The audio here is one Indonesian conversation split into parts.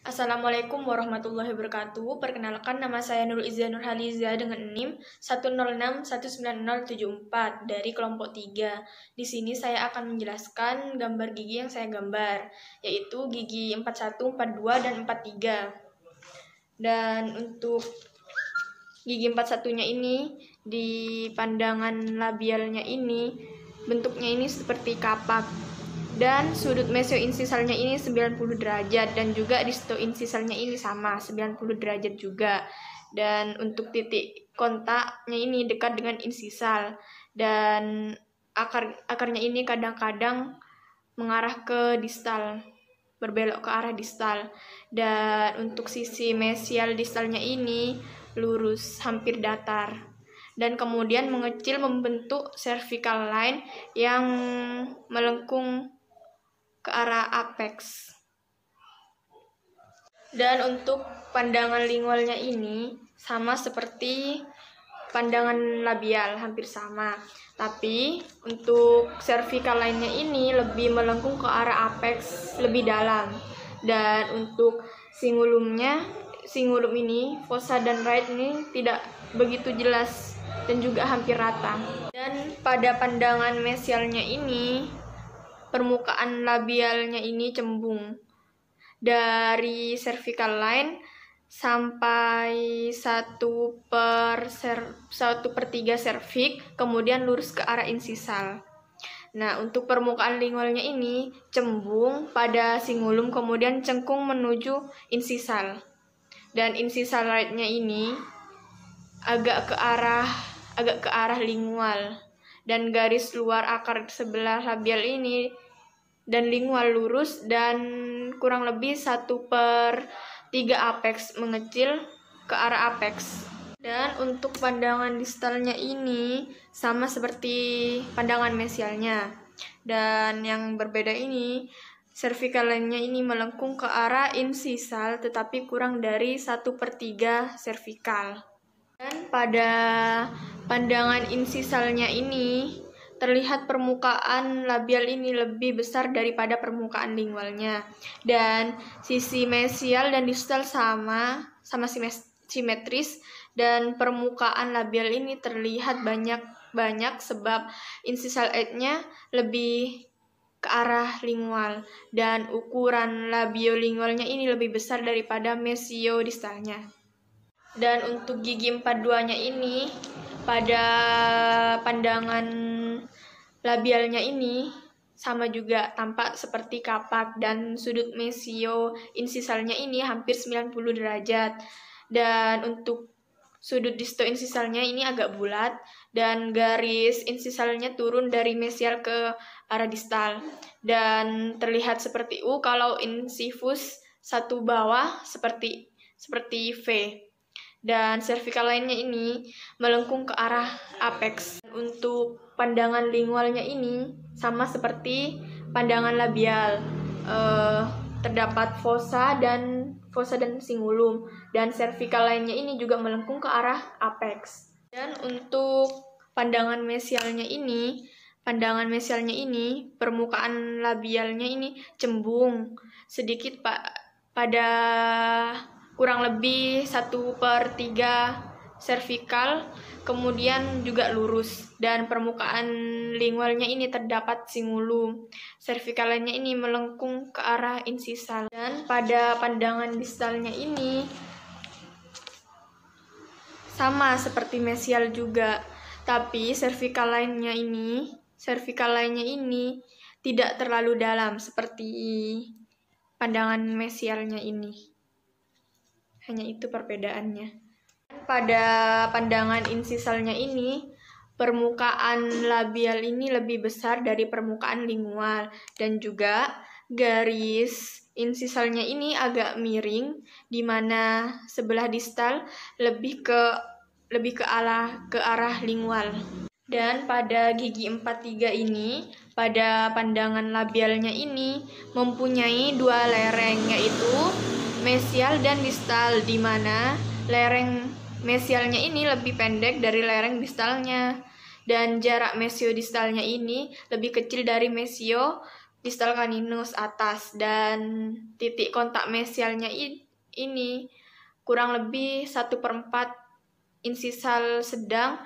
Assalamualaikum warahmatullahi wabarakatuh. Perkenalkan, nama saya Nurul Izza Nurhaliza dengan NIM 106199074 dari kelompok 3. Di sini saya akan menjelaskan gambar gigi yang saya gambar, yaitu gigi 41, 42, dan 43. Dan untuk gigi 41-nya ini, di pandangan labialnya ini, bentuknya ini seperti kapak. Dan sudut mesioinsisalnya ini 90 derajat dan juga distoinsisalnya ini sama 90 derajat juga. Dan untuk titik kontaknya ini dekat dengan insisal dan akarnya ini kadang-kadang mengarah ke distal, berbelok ke arah distal. Dan untuk sisi mesial distalnya ini lurus, hampir datar. Dan kemudian mengecil membentuk cervical line yang melengkung ke arah apex. Dan untuk pandangan lingualnya ini sama seperti pandangan labial, hampir sama. Tapi untuk cervical line-nya ini lebih melengkung ke arah apex, lebih dalam. Dan untuk singulum ini, fossa dan right ini tidak begitu jelas dan juga hampir rata. Dan pada pandangan mesialnya ini, permukaan labialnya ini cembung dari cervical line sampai 1/3 cervix, kemudian lurus ke arah insisal. Nah, untuk permukaan lingualnya ini cembung pada singulum, kemudian cengkung menuju insisal. Dan insisal right-nya ini agak ke arah lingual. Dan garis luar akar sebelah labial ini dan lingual lurus dan kurang lebih 1/3 apex, mengecil ke arah apex. Dan untuk pandangan distalnya ini sama seperti pandangan mesialnya. Dan yang berbeda ini, cervical line-nya ini melengkung ke arah insisal tetapi kurang dari 1/3 cervical. Dan pada pandangan insisalnya ini terlihat permukaan labial ini lebih besar daripada permukaan lingualnya. Dan sisi mesial dan distal sama simetris, dan permukaan labial ini terlihat banyak sebab insisal edge-nya lebih ke arah lingual dan ukuran labiolingualnya ini lebih besar daripada mesiodistalnya. Dan untuk gigi 42-nya ini pada pandangan labialnya ini sama juga, tampak seperti kapak, dan sudut mesioinsisalnya ini hampir 90 derajat. Dan untuk sudut distoinsisalnya ini agak bulat dan garis insisalnya turun dari mesial ke arah distal dan terlihat seperti U, kalau insifus satu bawah seperti V. Dan cervical line-nya ini melengkung ke arah apex. Untuk pandangan lingualnya ini sama seperti pandangan labial, terdapat fossa dan singulum, dan cervical line-nya ini juga melengkung ke arah apex. Dan untuk pandangan mesialnya ini, permukaan labialnya ini cembung sedikit pada kurang lebih 1/3 cervical, kemudian juga lurus, dan permukaan lingualnya ini terdapat singulum. Cervical line-nya ini melengkung ke arah insisal. Dan pada pandangan distalnya ini sama seperti mesial juga, tapi cervical line-nya ini tidak terlalu dalam seperti pandangan mesialnya ini. Hanya itu perbedaannya. Pada pandangan insisalnya ini, permukaan labial ini lebih besar dari permukaan lingual, dan juga garis insisalnya ini agak miring, di mana sebelah distal lebih ke arah lingual. Dan pada gigi 43 ini, pada pandangan labialnya ini mempunyai dua lereng, yaitu mesial dan distal, di mana lereng mesialnya ini lebih pendek dari lereng distalnya, dan jarak mesiodistalnya ini lebih kecil dari distal caninus atas, dan titik kontak mesialnya ini kurang lebih 1/4 insisal sedang,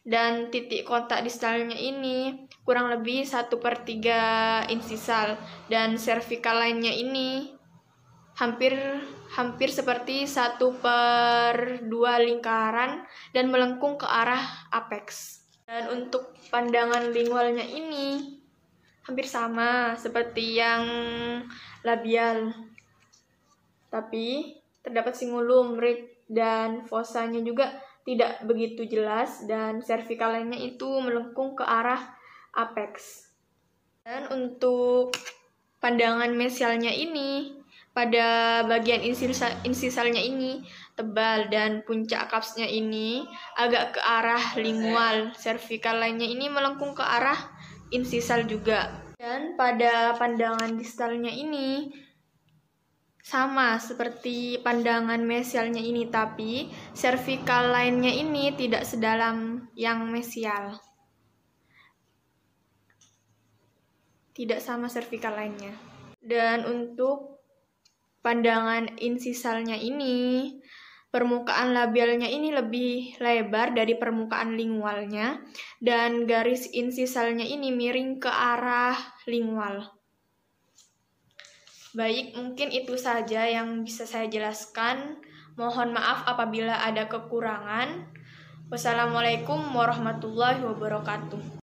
dan titik kontak distalnya ini kurang lebih 1/3 insisal, dan servikal lainnya ini hampir seperti 1/2 lingkaran dan melengkung ke arah apex. Dan untuk pandangan lingualnya ini hampir sama seperti yang labial, tapi terdapat singulum, rig, dan fosanya juga tidak begitu jelas, dan servikal lainnya itu melengkung ke arah apex. Dan untuk pandangan mesialnya ini, pada bagian insisalnya ini tebal, dan puncak kapsnya ini agak ke arah lingual. Servikal lainnya ini melengkung ke arah insisal juga. Dan pada pandangan distalnya ini sama seperti pandangan mesialnya ini, tapi servikal lainnya ini tidak sedalam yang mesial. Tidak sama servikal lainnya. Dan untuk pandangan insisalnya ini, permukaan labialnya ini lebih lebar dari permukaan lingualnya, dan garis insisalnya ini miring ke arah lingual. Baik, mungkin itu saja yang bisa saya jelaskan. Mohon maaf apabila ada kekurangan. Wassalamualaikum warahmatullahi wabarakatuh.